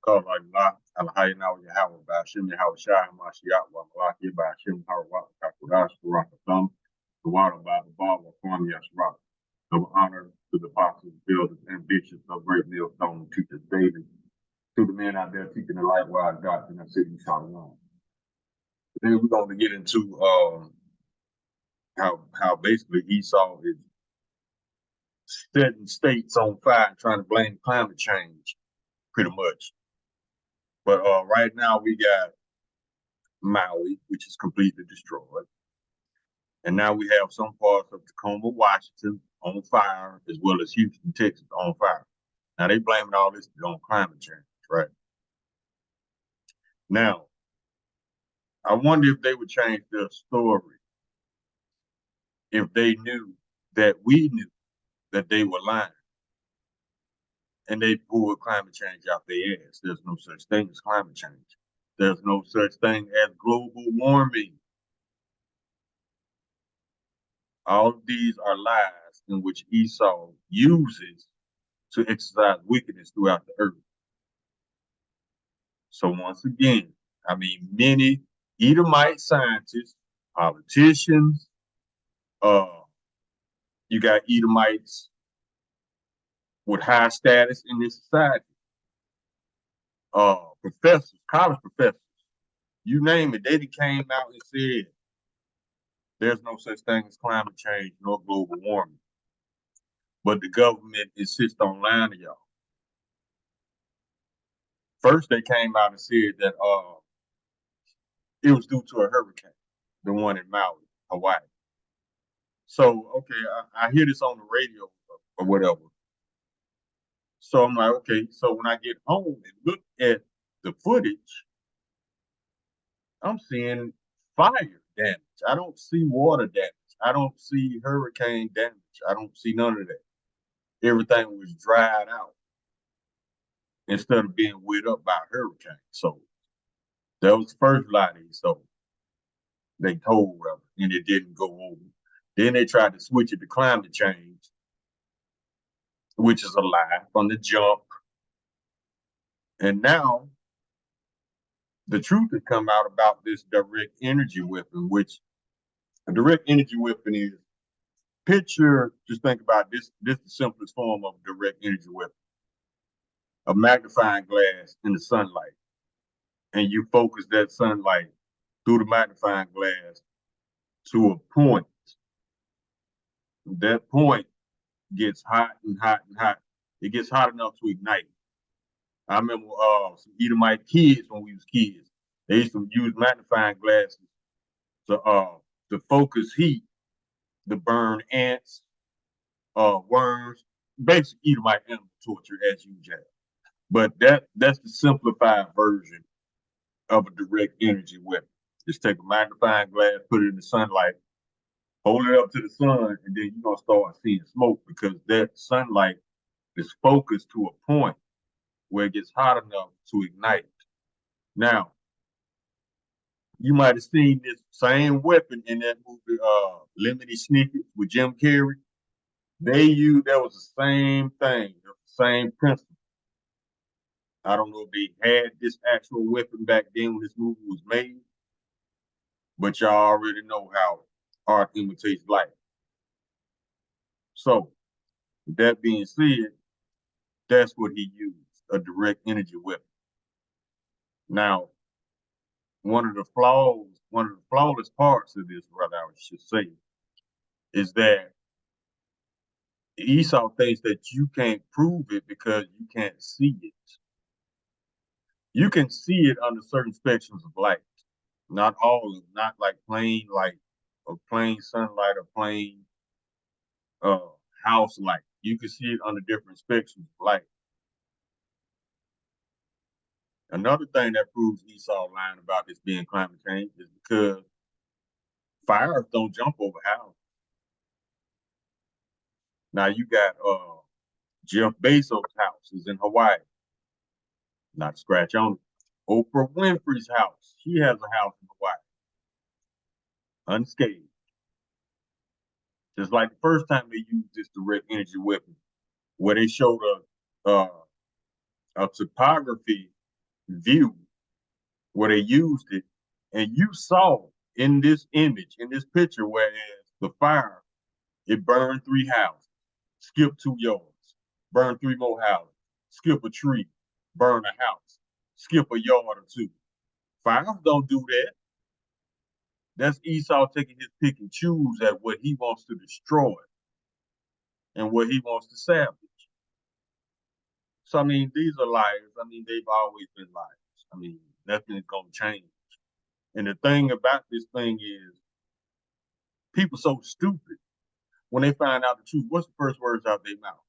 called like La Alhayna Yahweh Bashim Yahweh Shai Mashiach wa Malaki Bashim Harawat Kakudash Rakatham, the water by the Baba Kwam Yashrak. Of honor to the apostles, builders, and bishops of Great Millstone, teachers daily, to the men out there teaching the likewise doctrine and city Shalom. Then we're going to get into how basically Esau is setting states on fire and trying to blame climate change, pretty much. But right now we got Maui, which is completely destroyed. And now we have some parts of Tacoma, Washington on fire, as well as Houston, Texas on fire. Now they blaming all this on climate change, right? Now, I wonder if they would change their story if they knew that we knew that they were lying and they pulled climate change out their ass. There's no such thing as climate change. There's no such thing as global warming. All of these are lies in which Esau uses to exercise wickedness throughout the earth. So once again, I mean, many Edomite scientists, politicians, you got Edomites with high status in this society, professors, college professors, you name it, they came out and said there's no such thing as climate change nor global warming. But the government insists on lying to y'all. First, they came out and said that it was due to a hurricane, the one in Maui, Hawaii. So, okay, I hear this on the radio or whatever. So I'm like, okay, so when I get home and look at the footage, I'm seeing fire damage. I don't see water damage. I don't see hurricane damage. I don't see none of that. Everything was dried out instead of being wet up by a hurricane. So that was the first lie they told rather, and it didn't go over. Then they tried to switch it to climate change, which is a lie from the jump. And now the truth has come out about this direct energy weapon, which a direct energy weapon is just think about this is the simplest form of direct energy weapon. A magnifying glass in the sunlight. And you focus that sunlight through the magnifying glass to a point. That point gets hot and hot and hot. It gets hot enough to ignite. I remember some Edomite kids when we was kids. They used to use magnifying glasses to focus heat, to burn ants, worms, basic Edomite animal torture as usual. But that's the simplified version of a direct energy weapon. Just take a magnifying glass, put it in the sunlight, hold it up to the sun, and then you're gonna start seeing smoke because that sunlight is focused to a point where it gets hot enough to ignite. Now, you might have seen this same weapon in that movie, Lemony Snicket with Jim Carrey. That was the same thing, the same principle. I don't know if they had this actual weapon back then when this movie was made, but y'all already know how art imitates life. So, with that being said, that's what he used, a direct energy weapon. Now, one of the flawless parts of this, rather I should say, is that Esau thinks that you can't prove it because you can't see it. You can see it under certain spectrums of light. Not all of them, not like plain light or plain sunlight or plain house light. You can see it under different spectrums of light. Another thing that proves Esau lying about this being climate change is because fires don't jump over houses. Now you got Jeff Bezos' house is in Hawaii. Not scratch on it. Oprah Winfrey's house. She has a house in Hawaii. Unscathed. Just like the first time they used this direct energy weapon, where they showed a topography view where they used it, and you saw in this image, in this picture, whereas the fire, it burned 3 houses, skip 2 yards, burn 3 more houses, skip a tree, burn a house, skip a yard or 2. Fires don't do that. That's Esau taking his pick and choose at what he wants to destroy and what he wants to salvage. So I mean, these are liars. I mean, they've always been liars. I mean, nothing is gonna change. And the thing about this thing is, people so stupid when they find out the truth. What's the first words out their mouth?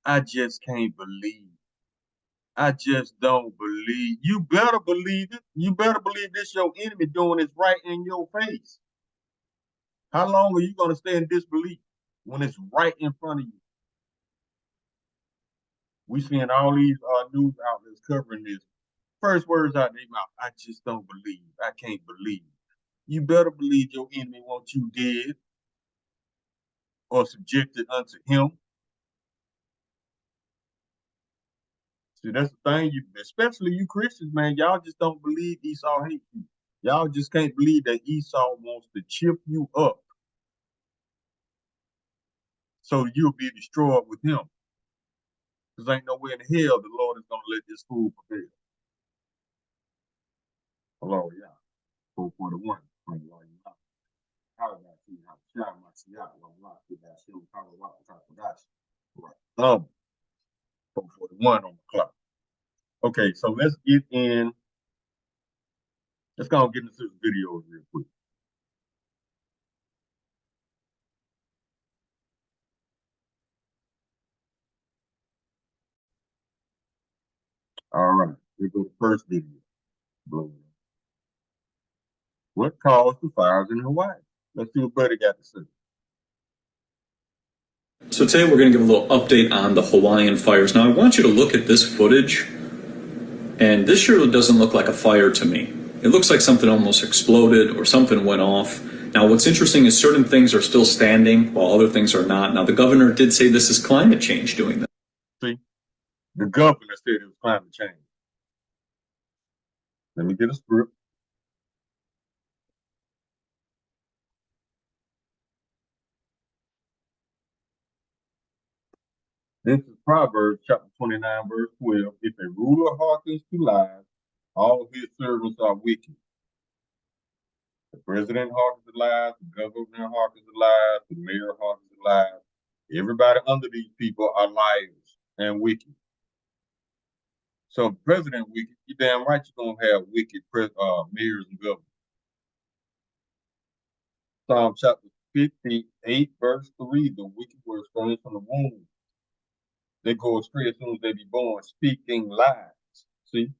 I just can't believe. I just don't believe. You better believe it. You better believe this your enemy doing it right in your face. How long are you gonna stay in disbelief when it's right in front of you? We seeing all these news outlets covering this. First words out their mouth, I just don't believe. I can't believe. You better believe your enemy wants you dead or subjected unto him. See, that's the thing, especially you Christians, man, y'all just don't believe Esau hates you. Y'all just can't believe that Esau wants to chip you up so you'll be destroyed with him. Because ain't nowhere in hell the Lord is going to let this fool prevail. Hello, yeah. 441. Right. 441 on the clock. Okay, so let's get in. Let's go and get into this video real quick. All right, here go the first video. What caused the fires in Hawaii? Let's see what Buddy got to say. So today we're going to give a little update on the Hawaiian fires. Now I want you to look at this footage, and this sure doesn't look like a fire to me. It looks like something almost exploded or something went off. Now what's interesting is certain things are still standing while other things are not. Now the governor did say this is climate change doing this. See, the governor said it was climate change. Let me get a script. This is Proverbs chapter 29, verse 12. If a ruler hearkens to lies, all his servants are wicked. The president hearkens to lies, the governor hearkens to lies, the mayor hearkens to lies. Everybody under these people are liars and wicked. So if the president wicked, you damn right you're gonna have wicked mayors and governors. Psalm chapter 58, verse 3, the wicked were estranged from the womb. They go astray as soon as they be born, speaking lies. See?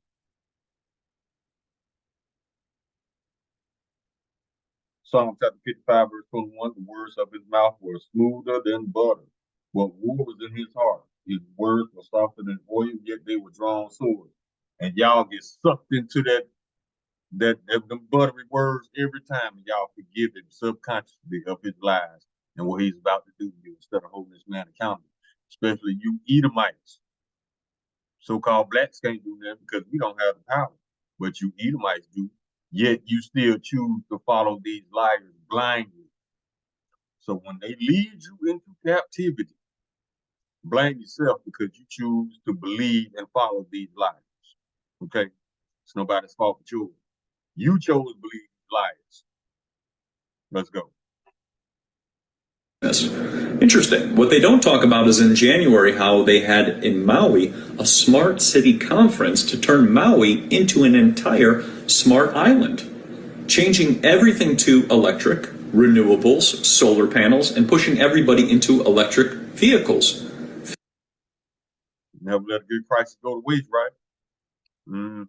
Psalm chapter 55, verse 21, the words of his mouth were smoother than butter, but war was in his heart. His words were softer than oil, yet they were drawn swords. And y'all get sucked into them buttery words every time, and y'all forgive him subconsciously of his lies and what he's about to do to you instead of holding this man accountable. Especially you Edomites. So-called blacks can't do that because we don't have the power, but you Edomites do. Yet you still choose to follow these liars blindly. So when they lead you into captivity, blame yourself because you choose to believe and follow these liars. Okay? It's nobody's fault but yours. You chose to believe liars. Let's go. Yes. Interesting. What they don't talk about is in January how they had in Maui a smart city conference to turn Maui into an entire smart island, changing everything to electric, renewables, solar panels, and pushing everybody into electric vehicles. Never let a good crisis go to waste, right? Mm-hmm.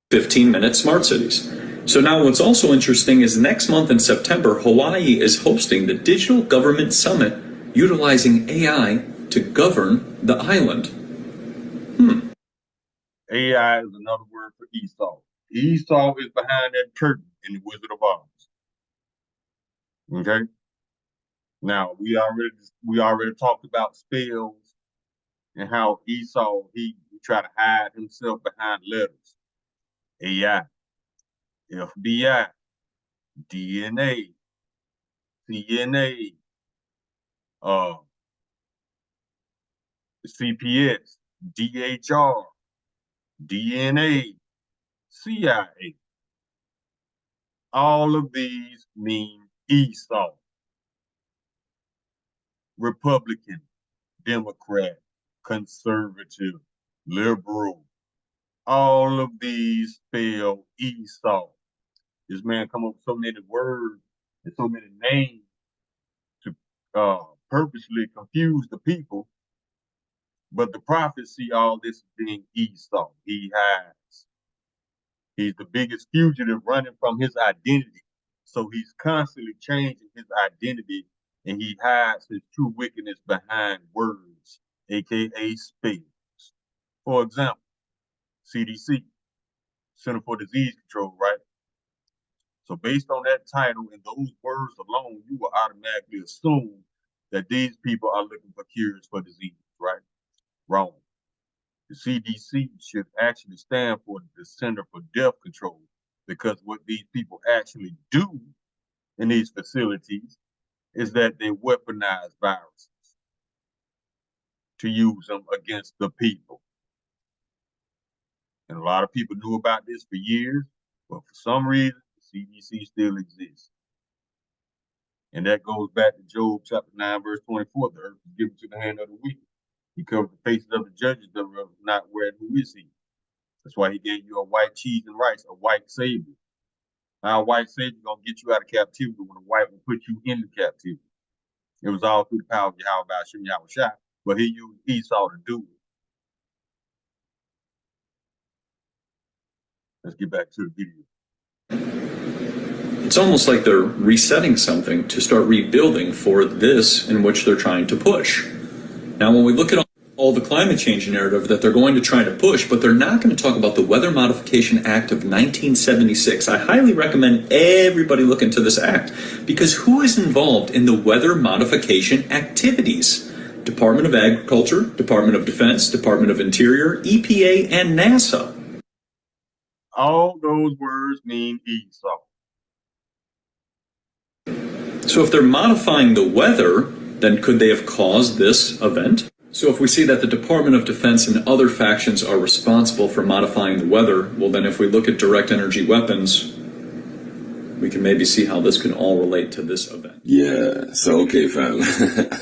15-minute smart cities. So now what's also interesting is next month in September, Hawaii is hosting the Digital Government Summit utilizing AI to govern the island. AI is another word for Esau. Esau is behind that curtain in the Wizard of Oz. Okay? Now we already talked about spells and how Esau, he tried to hide himself behind letters. AI, FBI, DNA, CNA, uh, CPS, DHR, DNA, CIA. All of these mean Esau, Republican, Democrat, conservative, liberal. All of these spell Esau. This man come up with so many words and so many names to purposely confuse the people. But the prophets see all this as being Esau. He hides. He's the biggest fugitive running from his identity. So he's constantly changing his identity and he hides his true wickedness behind words, aka spells. For example, CDC, Center for Disease Control, right? So based on that title and those words alone, you will automatically assume that these people are looking for cures for disease, right? Wrong. The CDC should actually stand for the Center for Death Control, because what these people actually do in these facilities is that they weaponize viruses to use them against the people. And a lot of people knew about this for years, but for some reason, the CDC still exists. And that goes back to Job chapter 9, verse 24. The earth is given to the hand of the wicked. He covered the faces of the judges that were not aware who is he. That's why he gave you a white cheese and rice, a white savior. Now, a white savior gonna get you out of captivity when a white will put you into captivity. It was all through the power of Yahweh Hashem Yahweh Shai, but he used Esau to do it. Let's get back to the video. It's almost like they're resetting something to start rebuilding for this in which they're trying to push. Now, when we look at all the climate change narrative that they're going to try to push, but they're not going to talk about the Weather Modification Act of 1976. I highly recommend everybody look into this act, because who is involved in the weather modification activities? Department of Agriculture, Department of Defense, Department of Interior, EPA, and NASA. All those words mean Esau. So if they're modifying the weather, then could they have caused this event? So if we see that the Department of Defense and other factions are responsible for modifying the weather, well then if we look at direct energy weapons, we can maybe see how this can all relate to this event. Yeah, so okay, fam.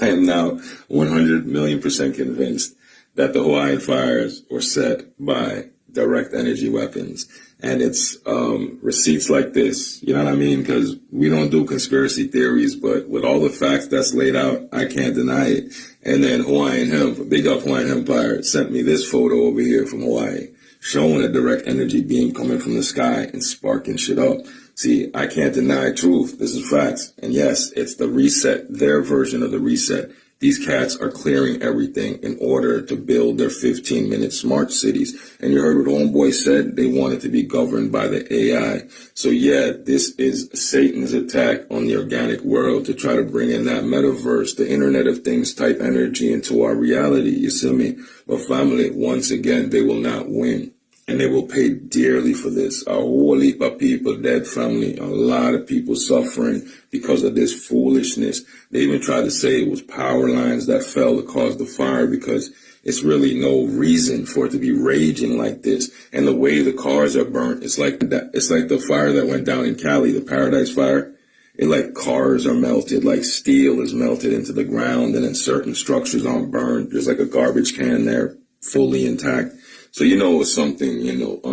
I am now 100,000,000% convinced that the Hawaiian fires were set by direct energy weapons. And it's receipts like this, you know what I mean? Because we don't do conspiracy theories, but with all the facts that's laid out, I can't deny it. And then Hawaiian Hemp, big up Hawaiian Empire, sent me this photo over here from Hawaii, showing a direct energy beam coming from the sky and sparking shit up. See, I can't deny truth. This is facts. And yes, it's the reset, their version of the reset. These cats are clearing everything in order to build their 15-minute smart cities. And you heard what Homeboy said, they wanted to be governed by the AI. So yeah, this is Satan's attack on the organic world to try to bring in that metaverse, the Internet of Things type energy into our reality, you see me? But family, once again, they will not win. And they will pay dearly for this. A whole heap of people dead, family. A lot of people suffering because of this foolishness. They even tried to say it was power lines that fell to cause the fire, because it's really no reason for it to be raging like this. And the way the cars are burnt, it's like that. It's like the fire that went down in Cali, the Paradise Fire. It like cars are melted, like steel is melted into the ground, and then certain structures aren't burned. There's like a garbage can there, fully intact. So, you know, it was something,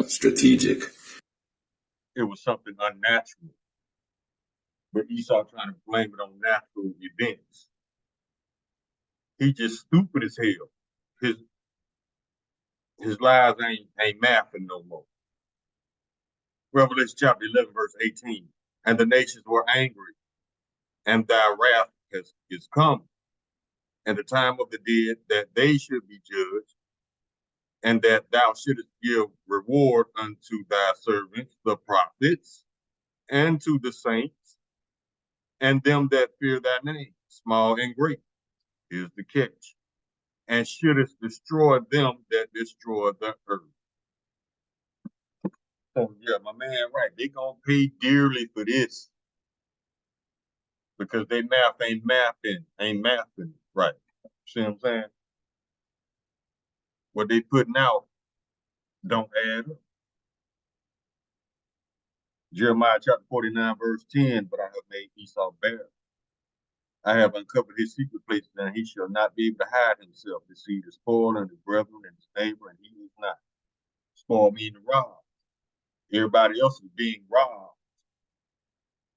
strategic. It was something unnatural. But Esau trying to blame it on natural events. He just stupid as hell. His lies ain't mathing no more. Revelation chapter 11, verse 18. And the nations were angry, and thy wrath is come, and the time of the dead that they should be judged, and that thou shouldest give reward unto thy servants, the prophets, and to the saints, and them that fear thy name, small and great. Here's the catch. and shouldest destroy them that destroy the earth. So yeah, my man, right? They gonna pay dearly for this because they math ain't mathing right. See what I'm saying? What they putting out don't add up. Jeremiah chapter 49, verse 10, but I have made Esau bare. I have uncovered his secret places, and he shall not be able to hide himself. His seed is spoiled, and his brethren, and his neighbor, and he is not. Spoil meaning robbed. Everybody else is being robbed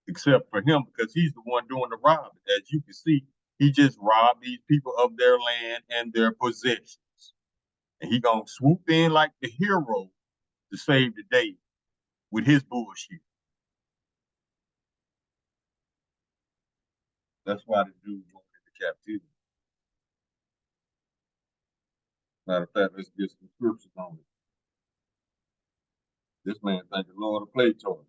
except for him because he's the one doing the robbing. As you can see, he just robbed these people of their land and their possessions. And he gonna swoop in like the hero to save the day with his bullshit. That's why the dude going into captivity. Matter of fact, let's get some scriptures on it. This man think the Lord will play toy.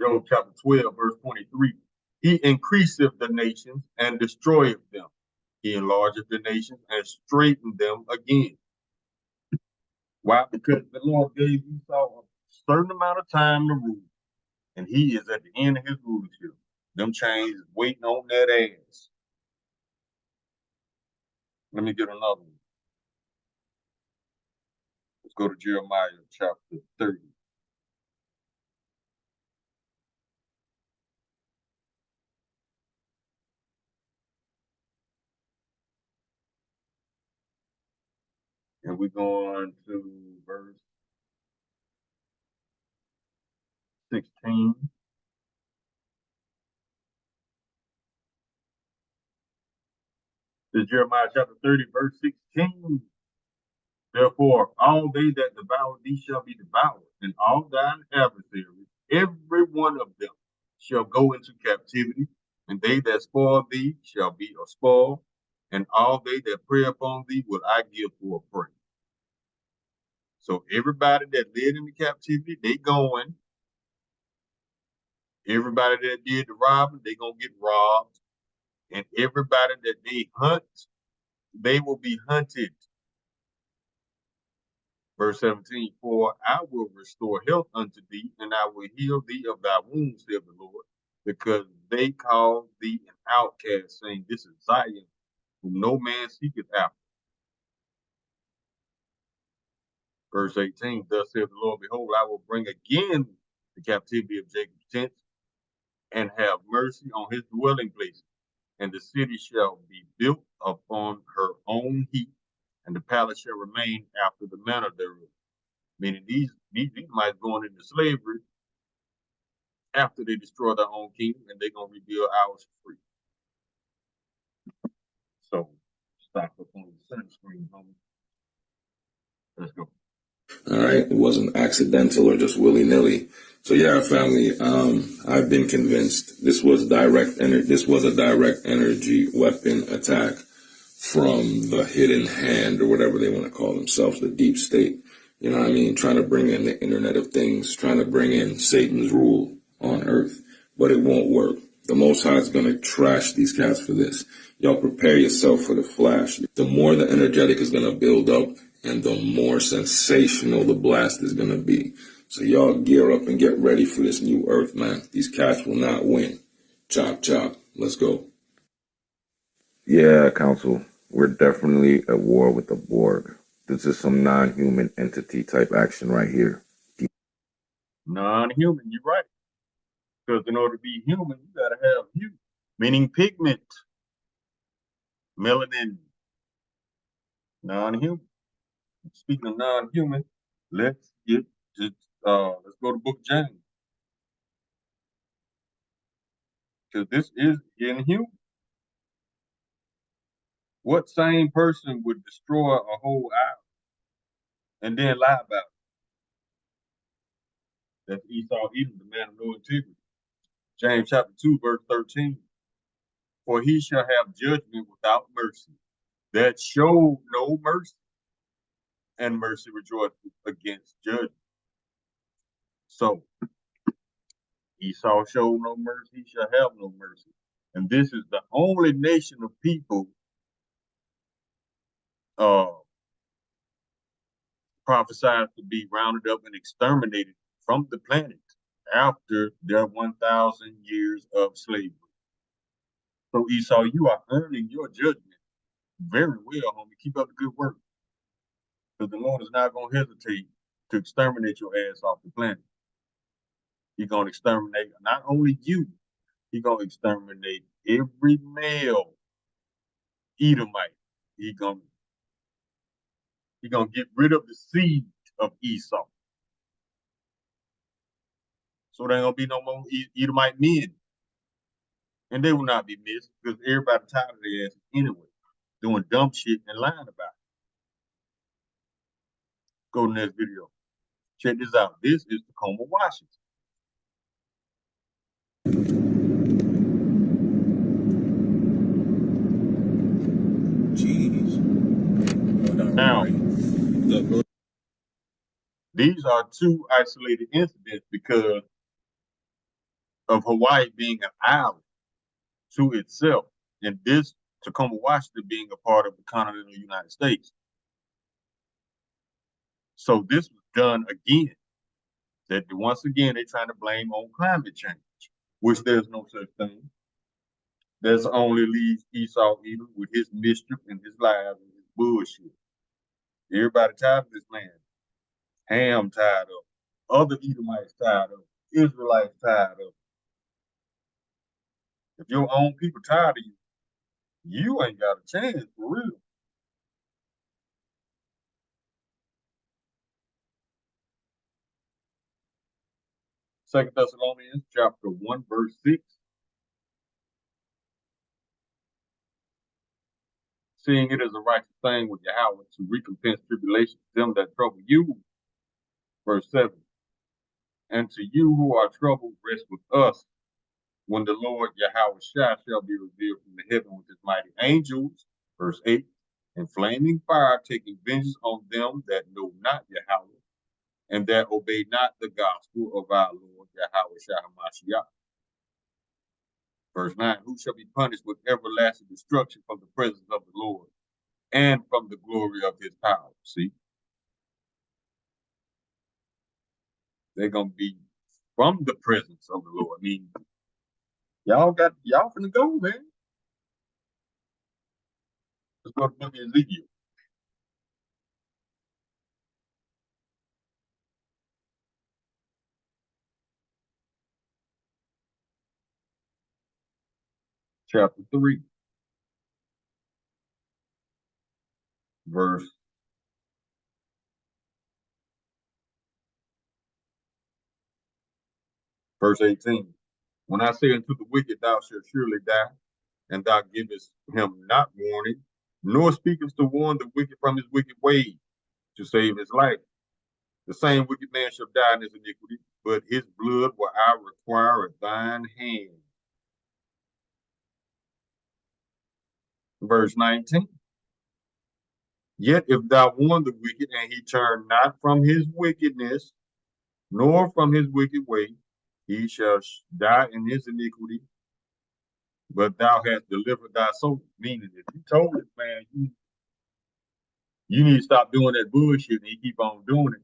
Job chapter 12, verse 23. He increaseth the nations and destroyeth them. He enlargeth the nations and straighteneth them again. Why? Because the Lord gave Esau a certain amount of time to rule, and he is at the end of his rulership. Them chains is waiting on that ass. Let me get another one. Let's go to Jeremiah chapter 30. And we're going to verse 16. This is Jeremiah chapter 30, verse 16. Therefore, all they that devour thee shall be devoured, and all thine adversaries, every one of them, shall go into captivity, and they that spoil thee shall be a spoil, and all they that prey upon thee will I give for a prey. So everybody that led into captivity, they going. Everybody that did the robbing, they gonna get robbed. And everybody that they hunt, they will be hunted. Verse 17, for I will restore health unto thee, and I will heal thee of thy wounds, saith the Lord, because they call thee an outcast, saying, this is Zion, whom no man seeketh after. Verse 18, thus saith the Lord, behold, I will bring again the captivity of Jacob's tents, and have mercy on his dwelling places, and the city shall be built upon her own heap, and the palace shall remain after the manner thereof. Meaning these might going into slavery after they destroy their own kingdom, and they're gonna rebuild ours for free. So stop up on the sunscreen, homie. Let's go. All right, it wasn't accidental or just willy nilly. So yeah, family, I've been convinced this was a direct energy weapon attack from the hidden hand or whatever they want to call themselves, the deep state. You know what I mean? Trying to bring in the Internet of Things, trying to bring in Satan's rule on earth, but it won't work. The Most High is going to trash these cats for this. Y'all prepare yourself for the flash. The more the energetic is going to build up, and the more sensational the blast is going to be. So y'all gear up and get ready for this new earth, man. These cats will not win. Chop, chop. Let's go. Yeah, Council, we're definitely at war with the Borg. This is some non-human entity type action right here. Non-human, you're right. Because in order to be human, you gotta have hue, meaning pigment, melanin. Non-human. Speaking of non-human, let's get to let's go to Book of James. Because this is inhuman. What sane person would destroy a whole island and then lie about it? That's Esau Edom, the man of no integrity. James chapter 2, verse 13. For he shall have judgment without mercy, that showed no mercy, and mercy rejoiceth against judgment. So Esau showed no mercy, he shall have no mercy. And this is the only nation of people prophesied to be rounded up and exterminated from the planet after their 1,000 years of slavery. So Esau, you are earning your judgment very well, homie. Keep up the good work. Because the Lord is not going to hesitate to exterminate your ass off the planet. He's going to exterminate not only you, he's going to exterminate every male Edomite. He's going to get rid of the seed of Esau. So there ain't going to be no more Edomite men. And they will not be missed because everybody tired of their ass anyway, doing dumb shit and lying about it. Go to the next video. Check this out. This is Tacoma, Washington. Jeez. Now, Look. these are two isolated incidents because of Hawaii being an island to itself, and this Tacoma, Washington being a part of the continental United States. So this was done again. That once again they're trying to blame on climate change, which there's no such thing. There's only leaves Esau Edom with his mischief and his lies and his bullshit. Everybody tired of this man. Ham tired of. Other Edomites tired of. Israelites tired of. If your own people tired of you, you ain't got a chance for real. Second Thessalonians chapter 1, verse 6. Seeing it is a righteous thing with Yahweh to recompense tribulation to them that trouble you. Verse 7. And to you who are troubled, rest with us when the Lord Yahweh shall be revealed from the heaven with his mighty angels. Verse 8. And flaming fire taking vengeance on them that know not Yahweh and that obey not the gospel of our Lord Yahweh Shah. Verse 9. Who shall be punished with everlasting destruction from the presence of the Lord and from the glory of his power. See? They're going to be from the presence of the Lord. I mean, y'all finna go, man. Let's go to the book of Ezekiel. Chapter 3. Verse 18. When I say unto the wicked, thou shalt surely die, and thou givest him not warning, nor speakest to warn the wicked from his wicked ways to save his life. The same wicked man shall die in his iniquity, but his blood will I require at thine hand. Verse 19. Yet if thou warn the wicked, and he turn not from his wickedness, nor from his wicked way, he shall die in his iniquity, but thou hast delivered thy soul. Meaning, if you told this man, you need to stop doing that bullshit, and he keep on doing it,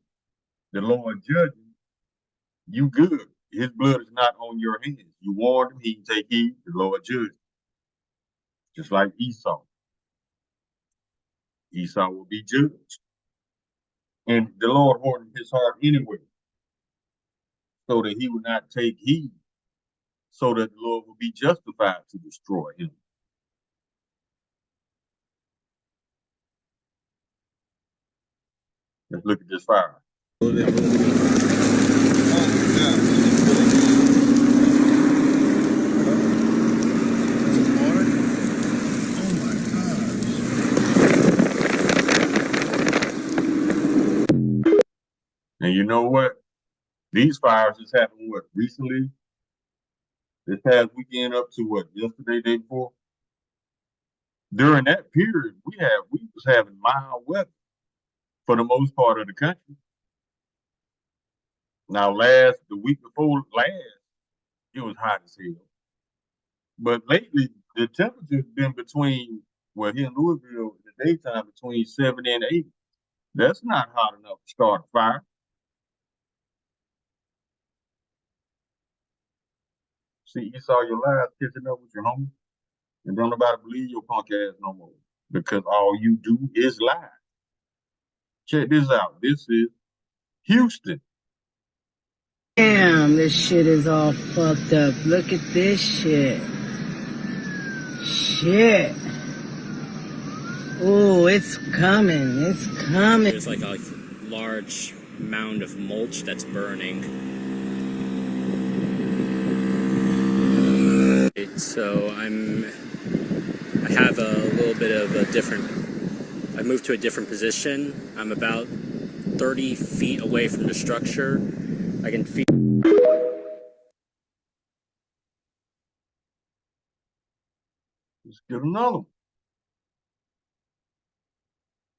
the Lord judging, you good. His blood is not on your hands. You warned him, he can take heed, the Lord judged. Just like Esau. Esau will be judged. And the Lord hardened his heart anyway, so that he would not take heed, so that the Lord would be justified to destroy him. Let's look at this fire. And you know what? These fires just happened, what, recently? This past weekend up to what, yesterday, day before? During that period, we was having mild weather for the most part of the country. Now, the week before last, it was hot as hell. But lately, the temperature's been between, well, here in Louisville, in the daytime, between 70 and 80. That's not hot enough to start a fire. See, you saw your lies catching up with your homie, and don't nobody believe your punk ass no more because all you do is lie. Check this out. This is Houston. Damn, this shit is all fucked up. Look at this shit. Shit. Oh, it's coming. It's coming. There's like a large mound of mulch that's burning. So I have a little bit of a different, I moved to a different position. I'm about 30 feet away from the structure. I can feel. Let's get another one.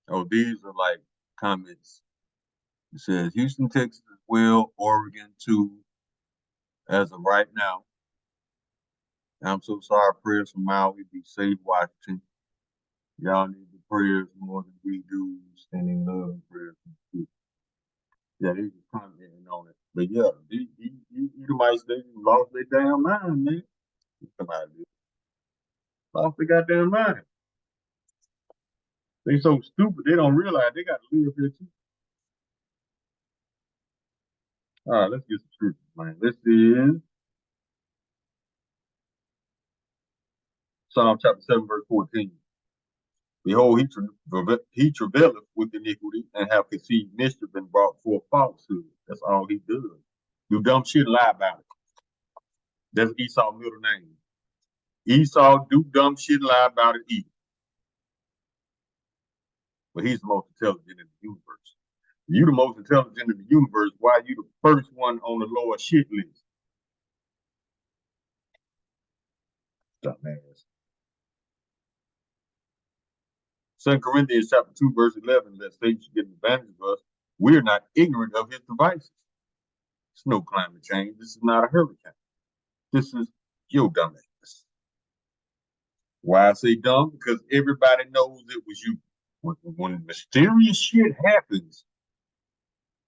Oh, these are like comments. It says Houston, Texas as well, Oregon too, as of right now. I'm so sorry. Prayers for Maui. Be safe, Washington. Y'all need the prayers more than we do. Sending love and prayers. Yeah, they just commenting on it. But yeah, these Edomites, they lost their damn mind, man. Somebody did. Lost their goddamn mind. They so stupid, they don't realize they got to live here too. All right, let's get some scriptures, man. This is Psalm chapter 7, verse 14. Behold, he travaileth with iniquity and have conceived mischief and brought forth falsehood. That's all he does. Do dumb shit and lie about it. That's Esau's middle name. Esau do dumb shit and lie about it either. But he's the most intelligent in the universe. You the most intelligent in the universe. Why you the first one on the lower shit list? Dumbass. 2 Corinthians chapter 2, verse 11, lest Satan should get the advantage of us. We're not ignorant of his devices. It's no climate change. This is not a hurricane. This is your dumbass. Why I say dumb? Because everybody knows it was you. When mysterious shit happens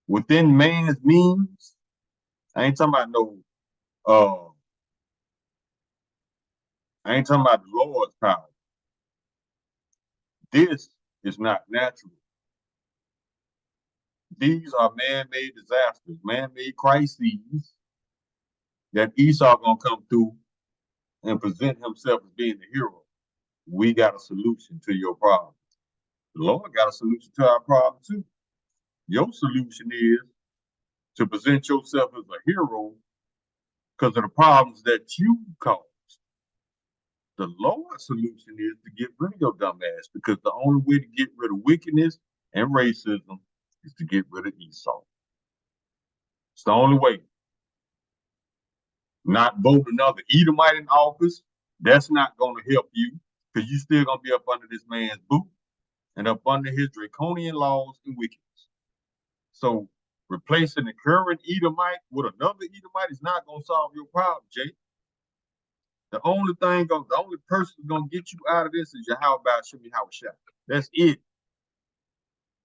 within man's means, I ain't talking about I ain't talking about the Lord's power. This is not natural. These are man-made disasters, man-made crises that Esau gonna come through and present himself as being the hero. We got a solution to your problem. The Lord got a solution to our problem too. Your solution is to present yourself as a hero because of the problems that you caused. The Lord's solution is to get rid of your dumb ass because the only way to get rid of wickedness and racism is to get rid of Esau. It's the only way. Not vote another Edomite in office. That's not going to help you because you're still going to be up under this man's boot and up under his draconian laws and wickedness. So replacing the current Edomite with another Edomite is not going to solve your problem, Jay. The only person who's going to get you out of this is Yahweh Shem Yahushua. That's it.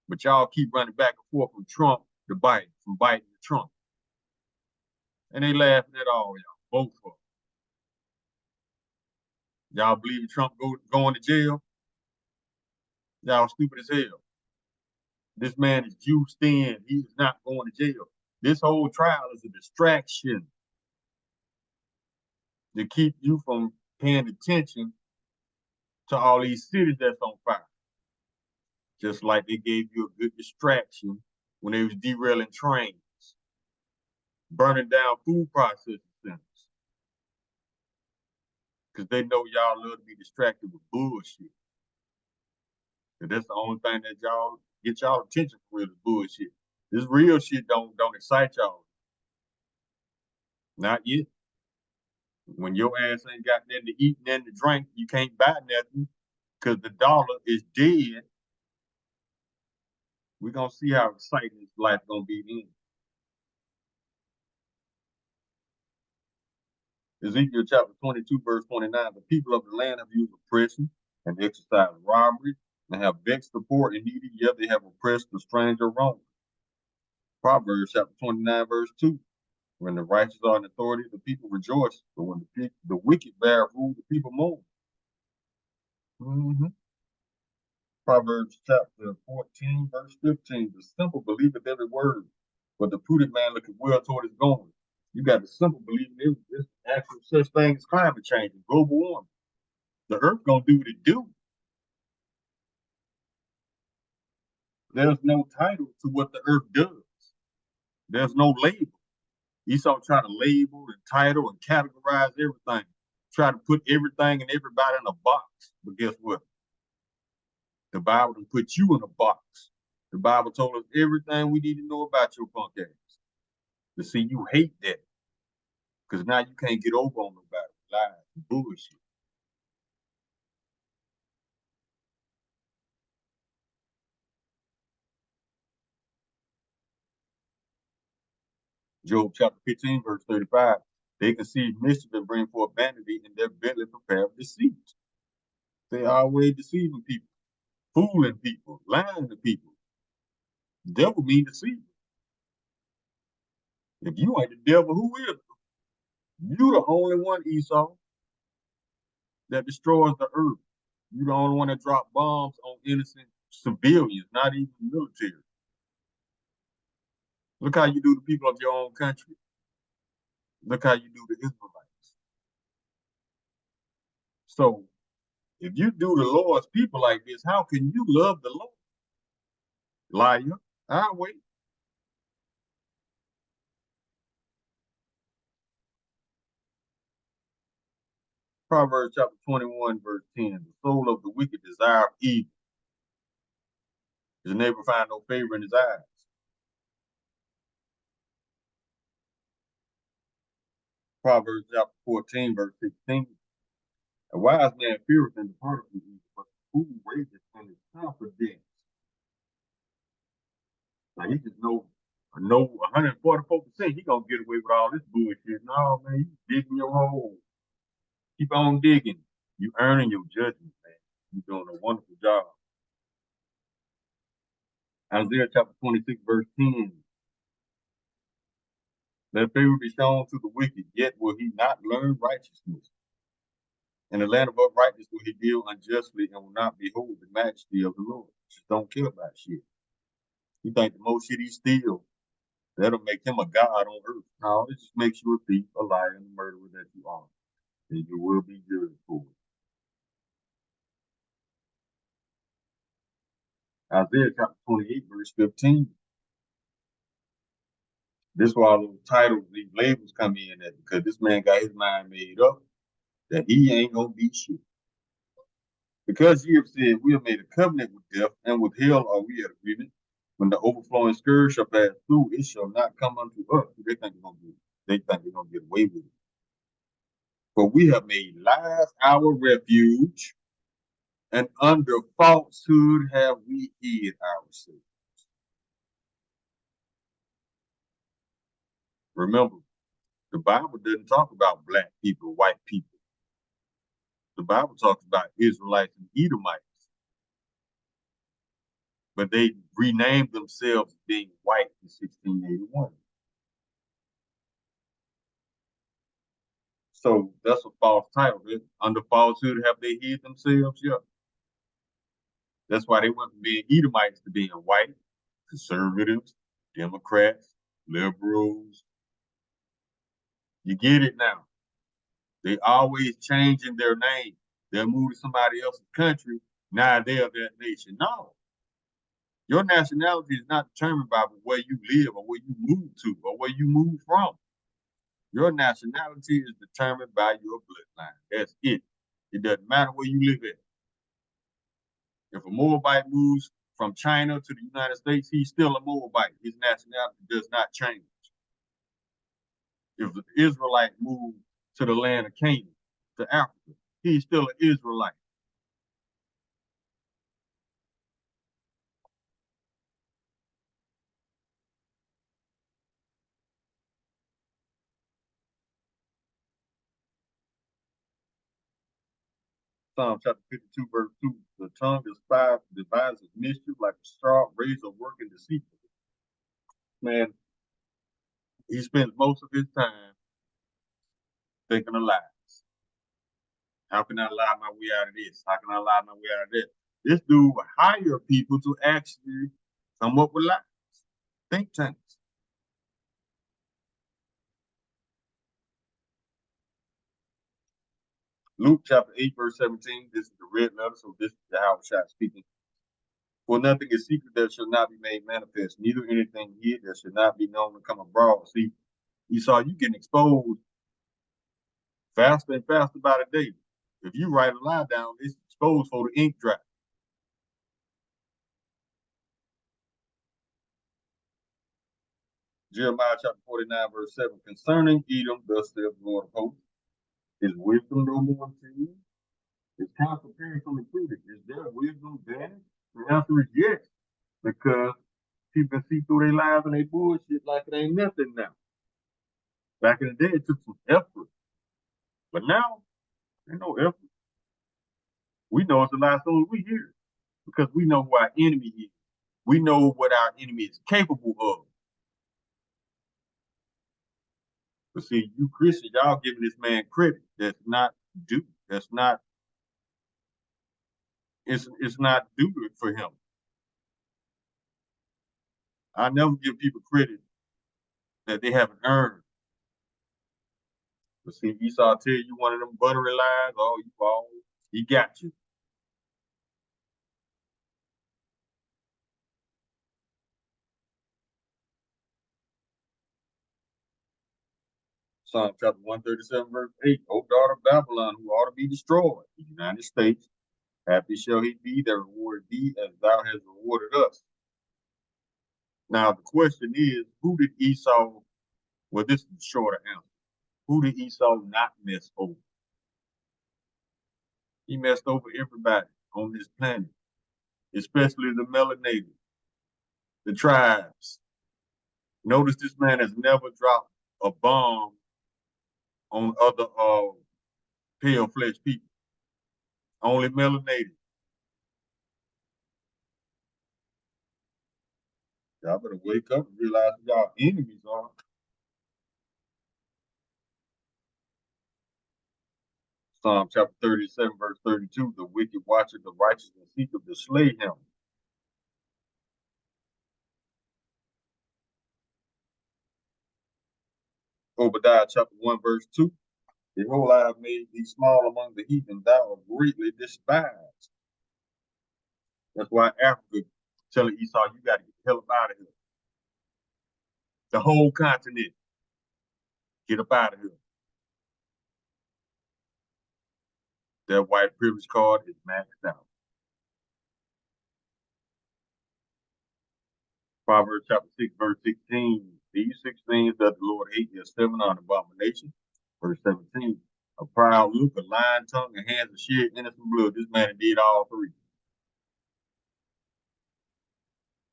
But y'all keep running back and forth from Trump to Biden, from Biden to Trump. And they laughing at all y'all, both of them. Y'all believe Trump going to jail? Y'all stupid as hell. This man is juiced in. He's not going to jail. This whole trial is a distraction to keep you from paying attention to all these cities that's on fire. Just like they gave you a good distraction when they was derailing trains, burning down food processing centers. Because they know y'all love to be distracted with bullshit. And that's the only thing that y'all get y'all attention for is bullshit. This real shit don't excite y'all. Not yet. When your ass ain't got nothing to eat, nothing to drink, you can't buy nothing because the dollar is dead. We're gonna see how exciting this life gonna be then. Ezekiel chapter 22, verse 29, the people of the land have used oppression and exercised robbery and have vexed the poor and needy, yet they have oppressed the stranger wrongly. Proverbs chapter 29, verse 2, when the righteous are in authority, the people rejoice, but when the wicked bear rule, the people mourn. Mm-hmm. Proverbs chapter 14, verse 15, the simple believeth every word, but the prudent man looketh well toward his going. You got the simple believing there's actual such thing as climate change and global warming. The earth gonna do what it do. There's no title to what the earth does. There's no label. Esau try to label and title and categorize everything. Try to put everything and everybody in a box. But guess what? The Bible done put you in a box. The Bible told us everything we need to know about your punk ass. To see you hate that. Because now you can't get over on nobody. Lies and bullshit. Job chapter 15, verse 35. They conceive mischief and bring forth vanity, and their belly prepare deceit. They always deceiving people, fooling people, lying to people. The devil mean deceiver. If you ain't the devil, who is? You the only one, Esau, that destroys the earth. You the only one that drop bombs on innocent civilians, not even military. Look how you do the people of your own country. Look how you do the Israelites. So if you do the Lord's people like this, how can you love the Lord? Liar. I'll wait. Proverbs chapter 21, verse 10. The soul of the wicked desire evil. His neighbor find no favor in his eyes. Proverbs chapter 14, verse 16. A wise man feareth and departeth from evil, but the fool rageth in his confidence. Now he just know 144% he gonna get away with all this bullshit. No, man, you digging your hole. Keep on digging. You earning your judgment, man. You're doing a wonderful job. Isaiah chapter 26, verse 10. Let favor be shown to the wicked, yet will he not learn righteousness. In the land of uprightness will he deal unjustly and will not behold the majesty of the Lord. Just don't care about shit. You think the more shit he steals, that'll make him a god on earth. No, it just makes you a thief, a liar, and a murderer that you are. And you will be judged for it. Isaiah chapter 28, verse 15. This is why all those titles, these labels come in at, because this man got his mind made up that he ain't gonna be shit. Because ye have said, we have made a covenant with death, and with hell are we at agreement. When the overflowing scourge shall pass through, it shall not come unto us. They think they're gonna get away with it. For we have made lies our refuge, and under falsehood have we hid ourselves. Remember, the Bible doesn't talk about black people, white people. The Bible talks about Israelites and Edomites. But they renamed themselves being white in 1681. So that's a false title. Under falsehood, have they hid themselves? Yeah. That's why they went from being Edomites to being white, conservatives, Democrats, liberals. You get it now. They always changing their name. They'll move to somebody else's country. Now they're that nation. No. Your nationality is not determined by where you live or where you move to or where you move from. Your nationality is determined by your bloodline. That's it. It doesn't matter where you live at. If a Moabite moves from China to the United States, he's still a Moabite. His nationality does not change. If the Israelite moves to the land of Canaan, to Africa, he's still an Israelite. Psalm chapter 52, verse 2. The tongue devises mischief like a sharp razor working deceitfully. Man, he spends most of his time thinking of lies. How can I lie my way out of this? How can I lie my way out of that? This dude will hire people to actually come up with lies. Think tanks. Luke chapter 8, verse 17. This is the red letter, so this is the house shot speaking. For nothing is secret that shall not be made manifest, neither anything hid that shall not be known to come abroad. See, Esau, you getting exposed faster and faster by the day. If you write a lie down, it's exposed for the ink dry. Jeremiah chapter 49, verse 7. Concerning Edom, thus saith the Lord of hosts, is wisdom no more to you? Is counsel period from the prudent? Is there wisdom vanished? The answer is yes, because people see through their lives and they bullshit like it ain't nothing now. Back in the day, it took some effort, but now ain't no effort. We know it's a lie as soon as we hear it, because we know who our enemy is. We know what our enemy is capable of. But see, you Christians, y'all giving this man credit that's not due. That's not. It's not due for him. I never give people credit that they haven't earned. But see, Esau tell you one of them buttery lies. Oh, you fall. He got you. Psalm chapter 137, verse 8. O daughter of Babylon, who ought to be destroyed, the United States, happy shall he be that rewarded thee as thou hast rewarded us. Now, the question is, who did Esau, well, this is the shorter answer. Who did Esau not mess over? He messed over everybody on this planet, especially the melanated, the tribes. Notice this man has never dropped a bomb on other pale flesh people, only melanated. Y'all better wake up and realize who y'all enemies are. Psalm chapter 37, verse 32, the wicked watcheth the righteous and seeketh to slay him. Obadiah chapter 1, verse 2, behold, I have made thee small among the heathen, thou art greatly despised. That's why Africa telling Esau, you got to get the hell up out of here. The whole continent, get up out of here. That white privilege card is maxed out. Proverbs chapter 6, verse 16. These 6 things that the Lord hate, yes, 7 are an abomination. Verse 17. A proud look, a lying tongue, and hands that shed innocent blood. This man did all 3.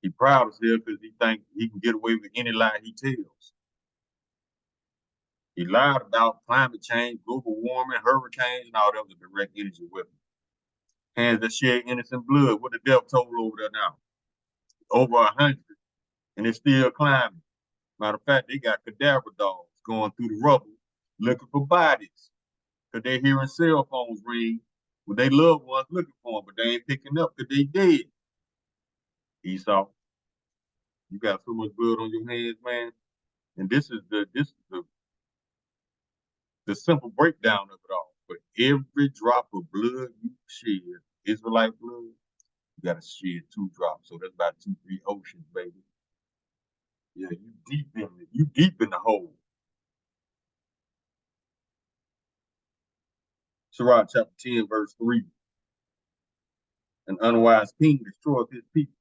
He proud as hell because he think he can get away with any lie he tells. He lied about climate change, global warming, hurricanes, and all that was a direct energy weapon. Hands that shed innocent blood. What the devil told over there now? Over 100, and it's still climbing. Matter of fact, they got cadaver dogs going through the rubble looking for bodies because they're hearing cell phones ring with their loved ones looking for them, but they ain't picking up because they dead. Esau, you got so much blood on your hands, man. And this is the simple breakdown of it all. But every drop of blood you shed, Israelite blood, you got to shed 2 drops. So that's about 2, 3 oceans, baby. Yeah, you deep in the hole. Sirach chapter 10, verse 3. An unwise king destroys his people,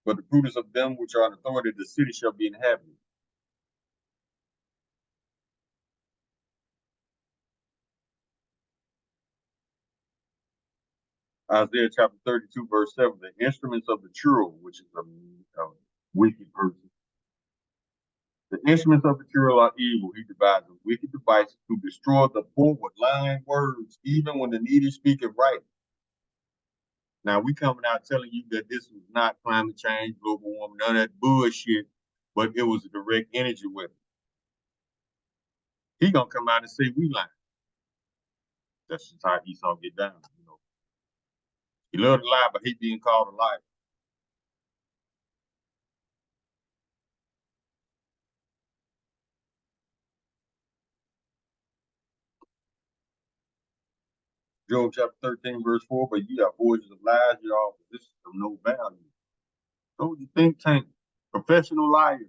but the prudence of them which are in authority of the city shall be inhabited. Isaiah chapter 32, verse 7. The instruments of the churl, which is a wicked person, The instruments of the cruel are evil. He devises wicked devices to destroy the poor with lying words, even when the needy speak it right. Now we coming out telling you that this was not climate change, global warming, none of that bullshit, but it was a direct energy weapon. He gonna come out and say we lying. That's just how Esau get down, you know. He loved to lie, but he being called a liar. Job chapter 13, verse 4, but ye are forgers of lies, ye are physicians of no value. Those you think tank, professional liars.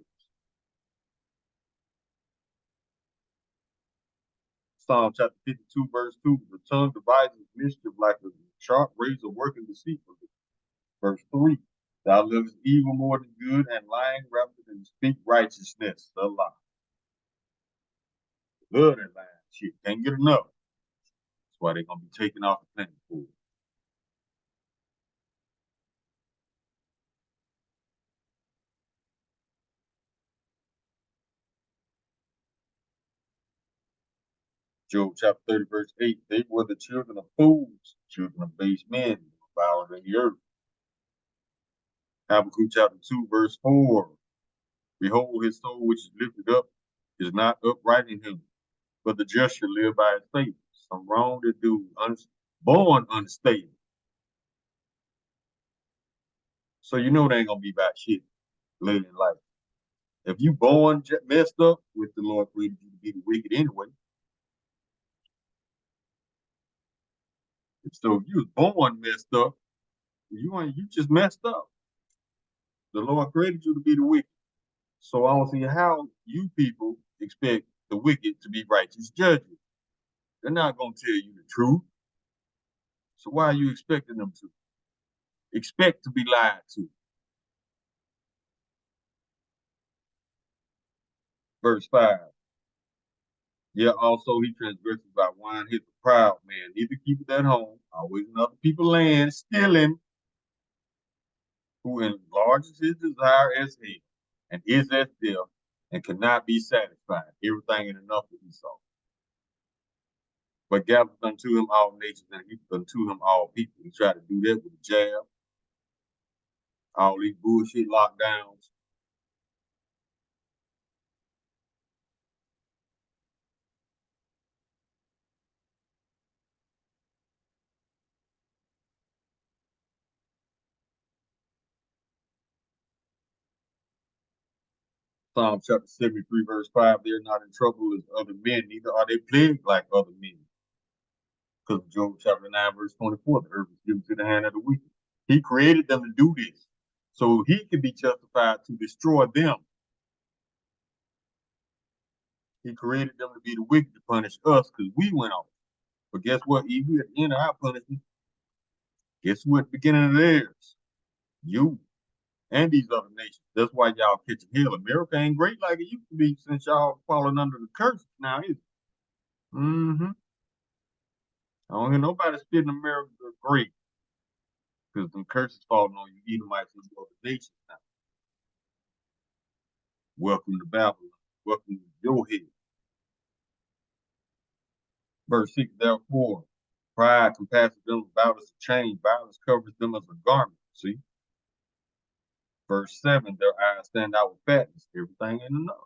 Psalm chapter 52, verse 2, the tongue devises mischief like a sharp razor working deceitfully. Verse 3, thou livest evil more than good, and lying rather than speak righteousness. A lie. Love that lying shit. Can't get enough. That's why they're going to be taking off the planet for it. Job chapter 30, verse 8, they were the children of fools, children of base men, violent in the earth. Habakkuk chapter 2, verse 4, behold, his soul which is lifted up is not upright in him, but the just shall live by his faith. Some wrong to do, born unstable. So you know they ain't gonna be about shit later in life. If you born messed up, with the Lord created you to be the wicked anyway. So if you was born messed up, you just messed up. The Lord created you to be the wicked. So I don't see how you people expect the wicked to be righteous judges. They're not gonna tell you the truth. So why are you expecting them to? Expect to be lied to. Verse 5. Yeah, also he transgresses by wine, he's a proud man, neither keepeth at home, always in other people's land, stealing, who enlarges his desire as hell, and is as death, and cannot be satisfied. Everything and enough for Esau. But gathereth unto him all nations, and heapeth unto him all people. He tried to do that with a jab, all these bullshit lockdowns. Psalm chapter 73, verse 5, they're not in trouble as other men, neither are they plagued like other men. Because Job chapter 9, verse 24, the earth is given to the hand of the wicked. He created them to do this, so he can be justified to destroy them. He created them to be the wicked to punish us because we went off. But guess what? Even at the end of our punishment, guess what? Beginning of theirs, you and these other nations. That's why y'all catching hell. America ain't great like it used to be since y'all falling under the curse now, is it? Mm-hmm. I don't hear nobody spitting America great because them curses falling on you, Edomites and other nations now. Welcome to Babylon. Welcome to your head. Verse 6, therefore, pride compasses them about as a chain, violence covers them as a garment. See? Verse 7, their eyes stand out with fatness, everything ain't enough.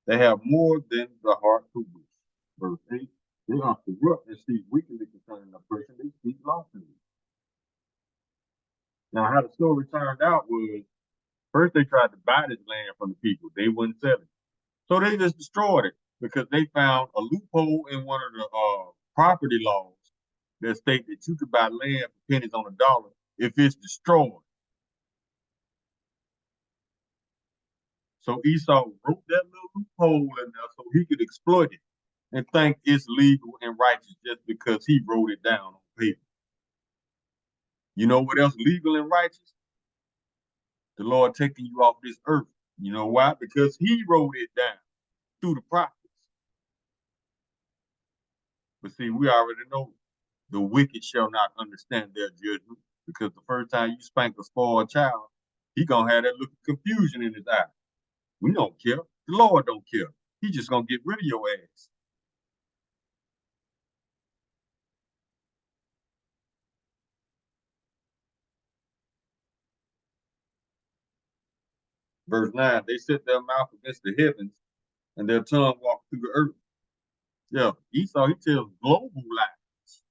They have more than the heart to wish. Verse 8, they are corrupt and speak wickedly concerning the person they speak lawfully. Now, how the story turned out was first they tried to buy this land from the people. They wouldn't sell it. So they just destroyed it because they found a loophole in one of the property laws that state that you could buy land for pennies on a dollar if it's destroyed. So Esau wrote that little loophole in there so he could exploit it and think it's legal and righteous just because he wrote it down on paper. You know what else legal and righteous? The Lord taking you off this earth. You know why? Because he wrote it down through the prophets. But see, we already know the wicked shall not understand their judgment, because the first time you spank a spoiled child, he gonna have that look of confusion in his eye. We don't care. The Lord don't care. He just gonna get rid of your ass. Verse 9, they set their mouth against the heavens and their tongue walked through the earth. Yeah, Esau, he tells global lies.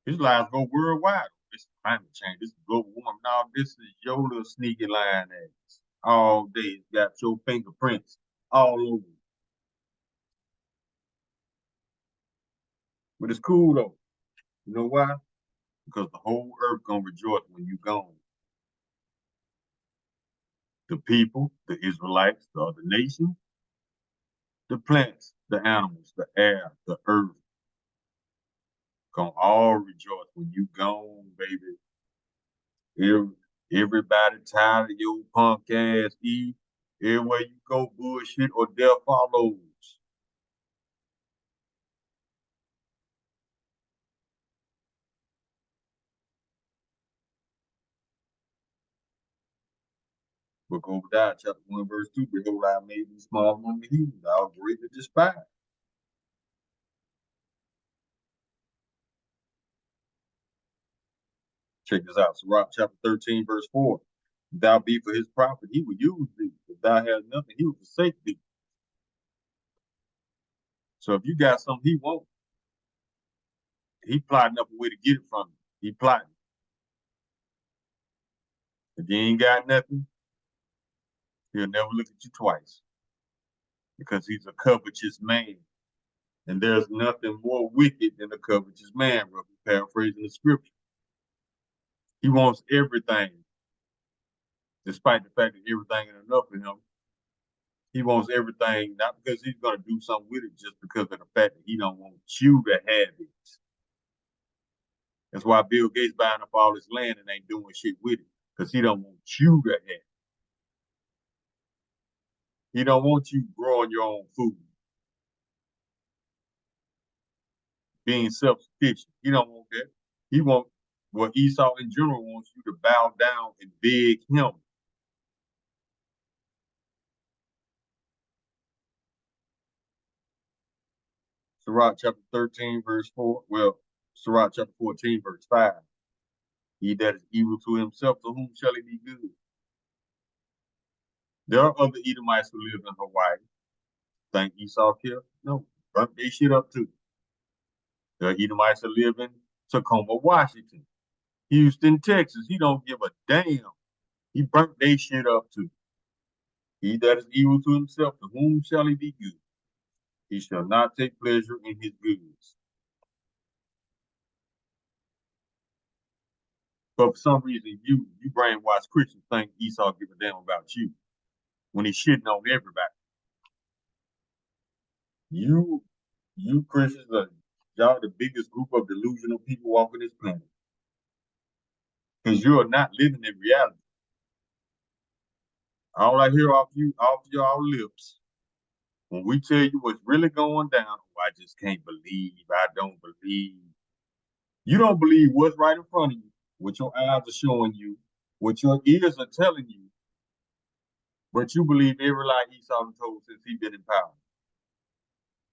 His lies go worldwide. This is climate change. This is global warming. Now, this is your little sneaky lying ass. All day, it's got your fingerprints all over. But it's cool though. You know why? Because the whole earth gonna rejoice when you gone. The people, the Israelites, the other nations, the plants, the animals, the air, the earth, gonna all rejoice when you gone, baby. Everybody tired of your punk ass E. Everywhere you go, bullshit or death follows. Book of Obadiah, chapter 1, verse 2. Behold, I made thee small among the heathen, thou art greatly despised. Check this out. Sirach chapter 13, verse 4. If thou be for his profit, he will use thee. If thou hast nothing, he will forsake thee. So if you got something he won't, he plotting up a way to get it from you. He plotting. If you ain't got nothing, he'll never look at you twice because he's a covetous man. And there's nothing more wicked than a covetous man, roughly paraphrasing the scripture. He wants everything, despite the fact that everything is enough for him. He wants everything, not because he's going to do something with it, just because of the fact that he don't want you to have it. That's why Bill Gates buying up all this land and ain't doing shit with it, because he don't want you to have it. He don't want you growing your own food, being self-sufficient. He don't want that. He want what Esau in general wants you to bow down and beg him. Sirach chapter 13, verse 4. Well, Sirach chapter 14, verse 5. He that is evil to himself, to whom shall he be good? There are other Edomites who live in Hawaii. Think Esau killed? No. Burnt their shit up too. There are Edomites that live in Tacoma, Washington. Houston, Texas. He don't give a damn. He burnt their shit up too. He that is evil to himself, to whom shall he be good? He shall not take pleasure in his goodness. But for some reason, you brainwashed Christians think Esau give a damn about you when he's shitting on everybody. You Christians are y'all the biggest group of delusional people walking this planet. Because you are not living in reality. All I hear off y'all lips when we tell you what's really going down, oh, I just can't believe, I don't believe. You don't believe what's right in front of you, what your eyes are showing you, what your ears are telling you, but you believe every lie Esau told since he been in power.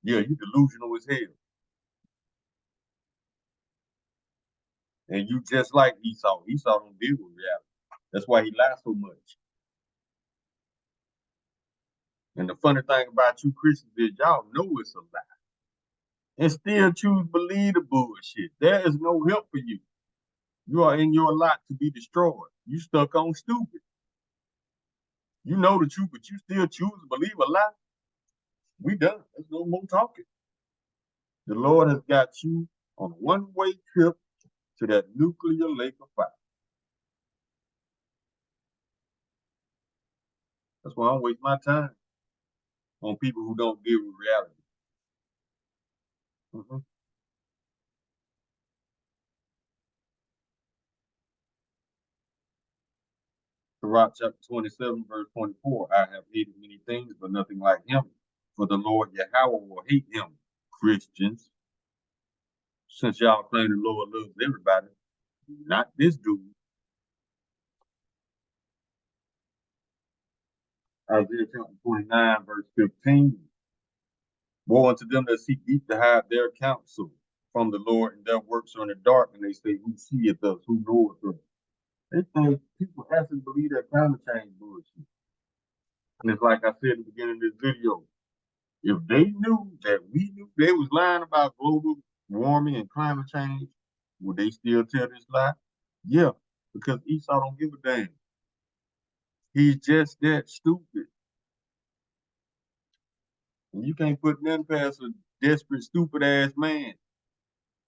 Yeah, you delusional as hell. And you just like Esau. Esau don't deal with reality. That's why he lies so much. And the funny thing about you Christians is y'all know it's a lie. And still choose to believe the bullshit. There is no help for you. You are in your lot to be destroyed. You stuck on stupid. You know the truth, but you still choose to believe a lie. We done. There's no more talking. The Lord has got you on a one-way trip to that nuclear lake of fire. That's why I don't waste my time on people who don't deal with reality. Mm-hmm. Sirach chapter 27, verse 24. I have hated many things, but nothing like him. For the Lord Yahweh will hate him, Christians. Since y'all claim the Lord loves everybody, not this dude. Isaiah chapter 29, verse 15. Woe unto them that seek deep to hide their counsel from the Lord, and their works are in the dark, and they say, who seeth us, who knoweth us? They think people actually believe that climate change bullshit. And it's like I said at the beginning of this video, if they knew that we knew they was lying about global warming and climate change, would they still tell this lie? Yeah, because Esau don't give a damn. He's just that stupid. And you can't put nothing past a desperate, stupid ass man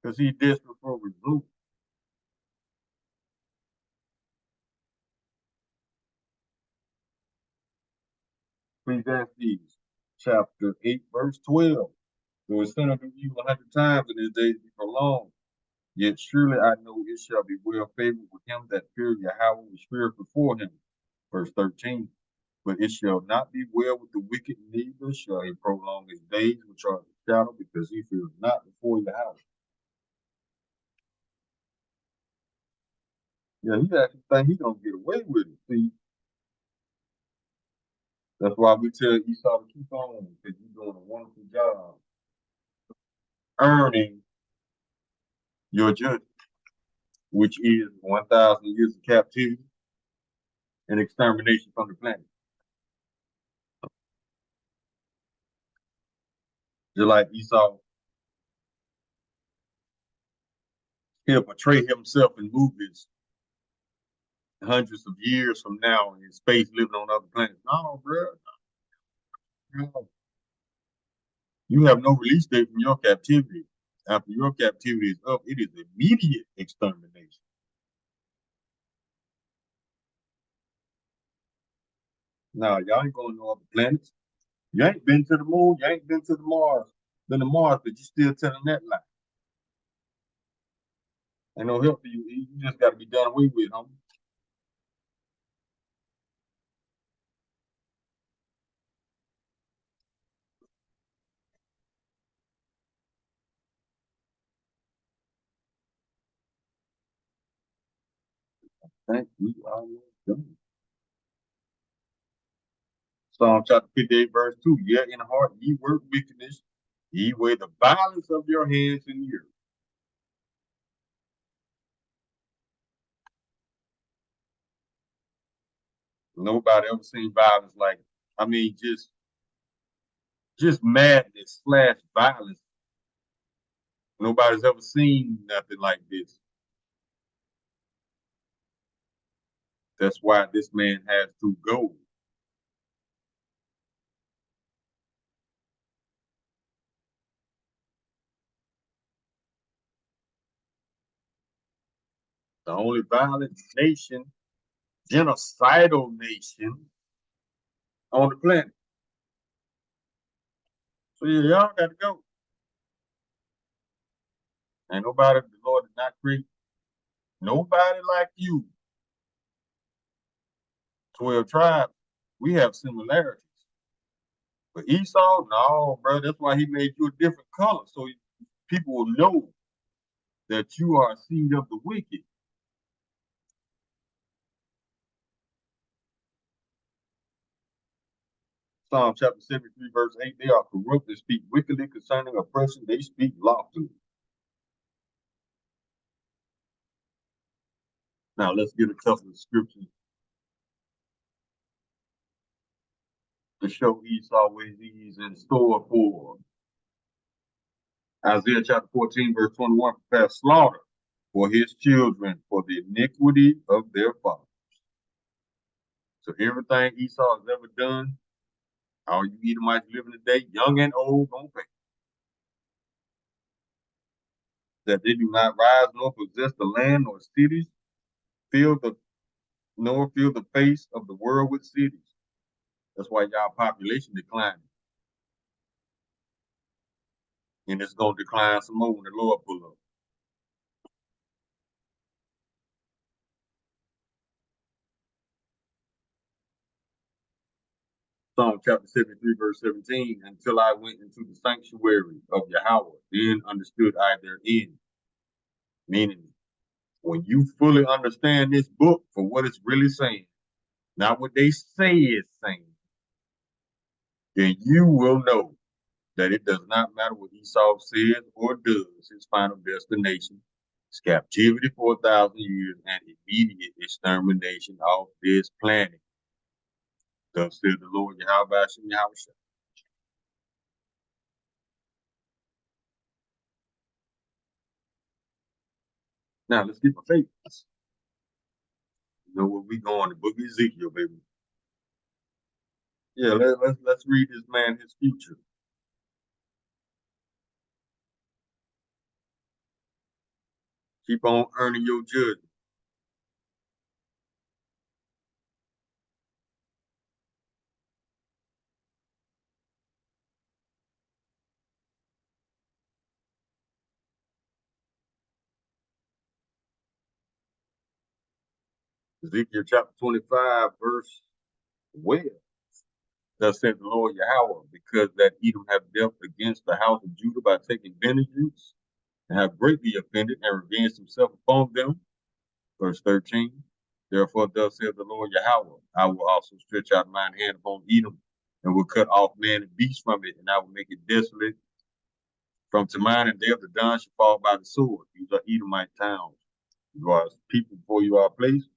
because he's desperate for results. Ecclesiastes chapter 8, verse 12. Though his sinner do evil 100 times and his days be prolonged, yet surely I know it shall be well favored with him that fear Yahweh with spirit before him. Verse 13. But it shall not be well with the wicked, neither shall he prolong his days which are the shadow, because he fears not before Yahweh. Yeah, he actually think he gonna get away with it. See, that's why we tell Esau to keep on, because you're doing a wonderful job earning your judgment, which is 1,000 years of captivity and extermination from the planet. Just like Esau, he'll portray himself in movies hundreds of years from now in space living on other planets. No, bro. No. You have no release date from your captivity. After your captivity is up, it is immediate extermination. Now, y'all ain't going to no other planets. You ain't been to the moon. You ain't been to the Mars. Been to Mars, but you still telling that lie. Ain't no help for you. You just got to be done away with, homie. Thank you. Done. Psalm chapter 58, verse 2. Yet in heart ye work wickedness, ye weigh the violence of your hands in the earth. Nobody ever seen violence like it. I mean, just madness slash violence. Nobody's ever seen nothing like this. That's why this man has to go. The only violent nation, genocidal nation on the planet. So yeah, y'all got to go. Ain't nobody, the Lord did not create nobody like you. 12 tribes, we have similarities. But Esau, no, bro, that's why he made you a different color. So people will know that you are a seed of the wicked. Psalm chapter 73, verse 8, they are corrupt and speak wickedly concerning oppression. They speak loftily. Now let's get a couple of scriptures to show Esau what he's in store for. Isaiah chapter 14, verse 21, prepare slaughter for his children for the iniquity of their fathers. So everything Esau has ever done, all you Edomites living today, young and old, gonna pay. That they do not rise nor possess the land nor cities, nor fill the face of the world with cities. That's why y'all population declining. And it's gonna decline some more when the Lord pull up. Psalm chapter 73, verse 17, until I went into the sanctuary of Yahweh, then understood I their end. Meaning, when you fully understand this book for what it's really saying, not what they say it's saying, then you will know that it does not matter what Esau says or does, his final destination is captivity for 1,000 years and immediate extermination off this planet. Thus says the Lord Yahweh Hashem Yahweh. Now let's get my favorites. You know where we going? The book of Ezekiel, baby. Yeah, let's read this man his future. Keep on earning your judgment. Ezekiel chapter 25, verse 12. Thus said the Lord Yahweh, because that Edom have dealt against the house of Judah by taking vengeance, and have greatly offended and revenged himself upon them. Verse 13. Therefore, thus saith the Lord Yahweh, I will also stretch out mine hand upon Edom, and will cut off man and beast from it, and I will make it desolate from Teman, and they of the Don shall fall by the sword. These are Edomite towns. You are people before you are placed.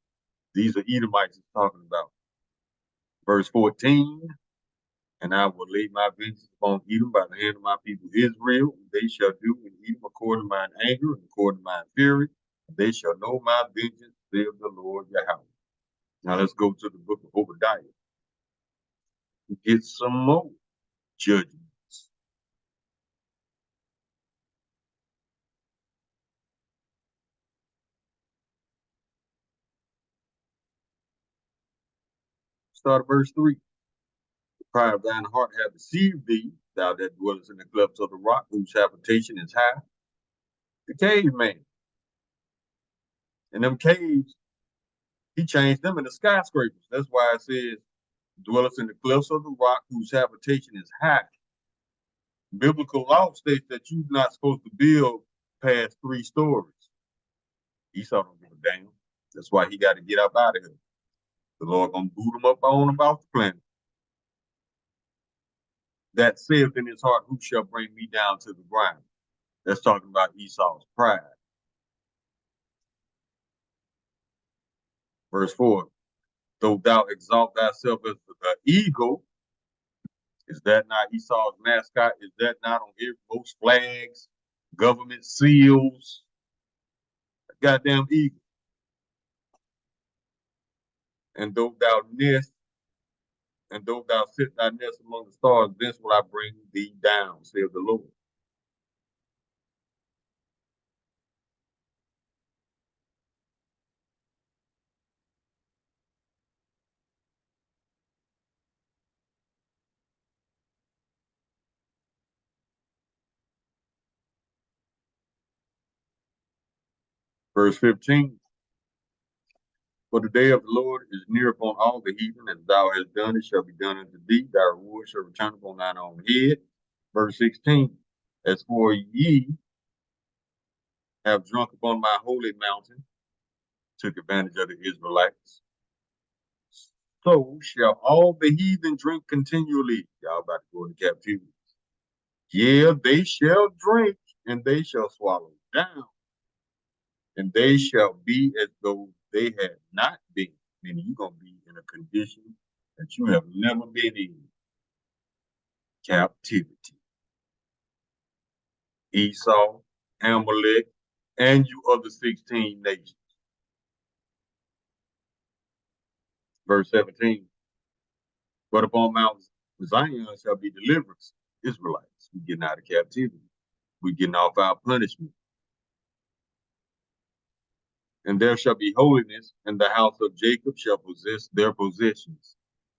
These are Edomites he's talking about. Verse 14. And I will lay my vengeance upon Edom by the hand of my people Israel. And they shall do in Edom according to mine anger and according to mine fury. And they shall know my vengeance, saith the Lord Yahweh. Now let's go to the book of Obadiah. We get some more judgments. Start at verse 3. The pride of thine heart hath deceived thee, thou that dwellest in the clefts of the rock, whose habitation is high. The caveman. And them caves, he changed them into skyscrapers. That's why it says, dwellest in the clefts of the rock, whose habitation is high. Biblical law states that you're not supposed to build past 3 stories. Esau don't give a damn. That's why he got to get up out of here. The Lord gonna boot him up on about the planet. That saith in his heart, who shall bring me down to the ground? That's talking about Esau's pride. Verse 4. Though thou exalt thyself as the eagle, is that not Esau's mascot? Is that not on most flags, government seals? Goddamn eagle. And though thou sit thy nest among the stars, thence will I bring thee down, saith the Lord. Verse 15. For the day of the Lord is near upon all the heathen, as thou hast done, it shall be done unto thee. Thy reward shall return upon thine own head. Verse 16. As for ye have drunk upon my holy mountain, took advantage of the Israelites, so shall all the heathen drink continually. Y'all about to go into captivity. Yeah, they shall drink, and they shall swallow down, and they shall be as though they had not been. Meaning you're going to be in a condition that you have never been in. Captivity. Esau, Amalek, and you other 16 nations. Verse 17. But upon Mount Zion shall be deliverance. Israelites, we getting out of captivity. We getting off our punishment. And there shall be holiness, and the house of Jacob shall possess their possessions.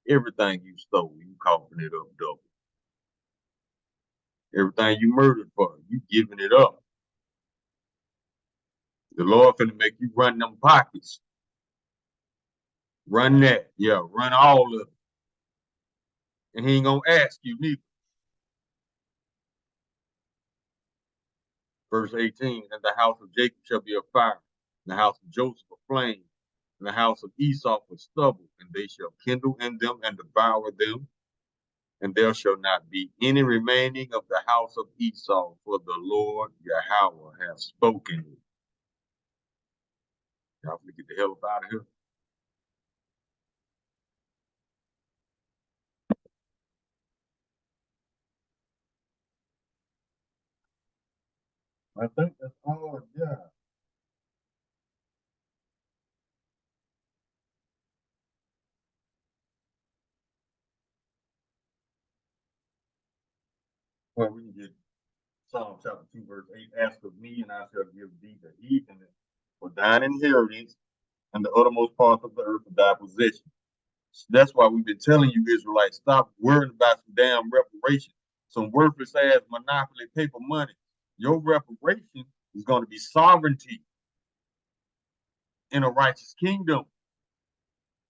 Everything you stole, you coughing it up double. Everything you murdered for, you giving it up. The Lord finna make you run them pockets. Run that. Yeah, run all of it. And he ain't gonna ask you neither. Verse 18, and the house of Jacob shall be a fire, and the house of Joseph a flame, and the house of Esau for stubble, and they shall kindle in them and devour them. and there shall not be any remaining of the house of Esau, for the Lord Yahweh hath spoken it. Y'all finna get the hell up out of here. I think that's all I got. Well, we can get Psalm chapter 2, verse 8. Ask of me, and I shall give thee the heathen for thine inheritance, and the uttermost parts of the earth for thy possession. So that's why we've been telling you, Israelites, stop worrying about some damn reparations, some worthless ass monopoly paper money. Your reparation is going to be sovereignty in a righteous kingdom,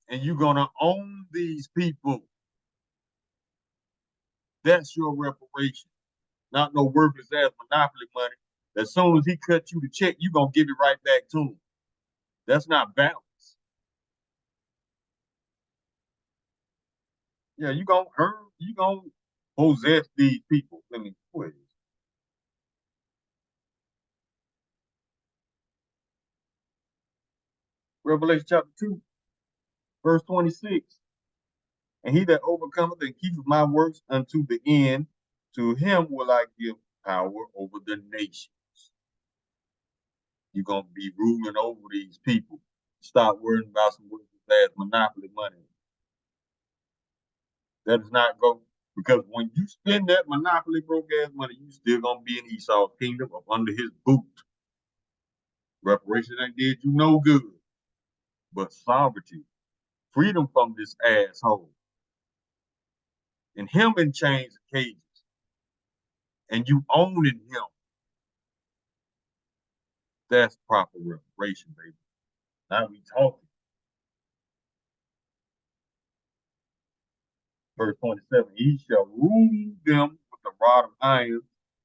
and you're going to own these people. That's your reparation, not no worthless ass monopoly money. As soon as he cut you the check, you're going to give it right back to him. That's not balance. Yeah, you're going to earn, you're going to possess these people. Let me quit. Revelation chapter 2, verse 26. And he that overcometh and keepeth my works unto the end, to him will I give power over the nations. You're going to be ruling over these people. Stop worrying about some worthless ass monopoly money. That does not go, because when you spend that monopoly broke ass money, you still going to be in Esau's kingdom up under his boot. Reparation ain't did you no good, but sovereignty, freedom from this asshole, and him in chains and cages, and you owning him. That's proper reparation, baby. Now we talking. Verse 27, he shall rule them with the rod of iron,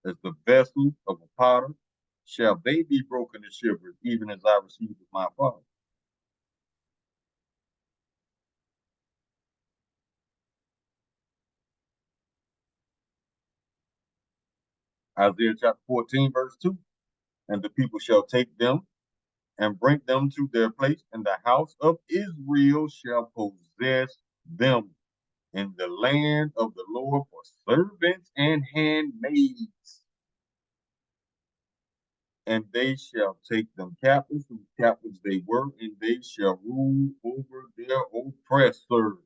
as the vessel of a potter. Shall they be broken to shivers, even as I received with my father. Isaiah chapter 14, verse 2. And the people shall take them and bring them to their place, and the house of Israel shall possess them in the land of the Lord for servants and handmaids. And they shall take them captives, whose captives they were, and they shall rule over their oppressors.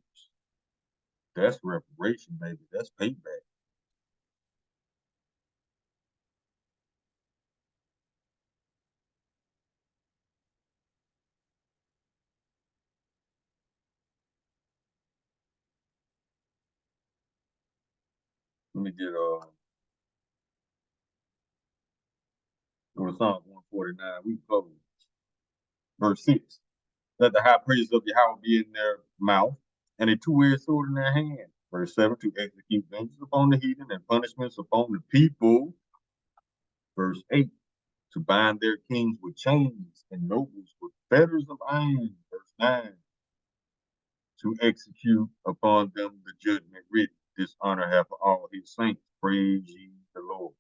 That's reparation, baby. That's payback. Let me get go to Psalm 149. We close. Verse 6. Let the high praises of Yahweh be in their mouth, and a two-edged sword in their hand. Verse 7, to execute vengeance upon the heathen and punishments upon the people. Verse 8, to bind their kings with chains and nobles with fetters of iron. Verse 9, to execute upon them the judgment written. This honor hath all his saints. Praise ye the Lord.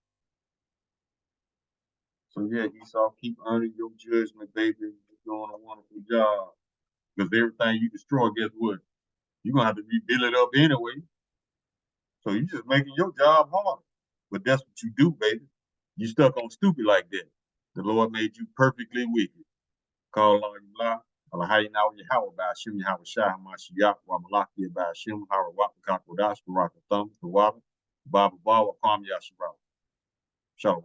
So yeah, Esau, keep earning your judgment, baby. You're doing a wonderful job. Because everything you destroy, guess what? You're going to have to rebuild it up anyway. So you're just making your job harder. But that's what you do, baby. You stuck on stupid like that. The Lord made you perfectly wicked. Call on you, blah. Alahayi now Yahweh by Hashem Yahweh Shah Mashiach wa Malaki by Hashem Hara Wapaka Kodash Baraka Thumb Tawaba Baba Bawa Kwam Yashirah. Shalom.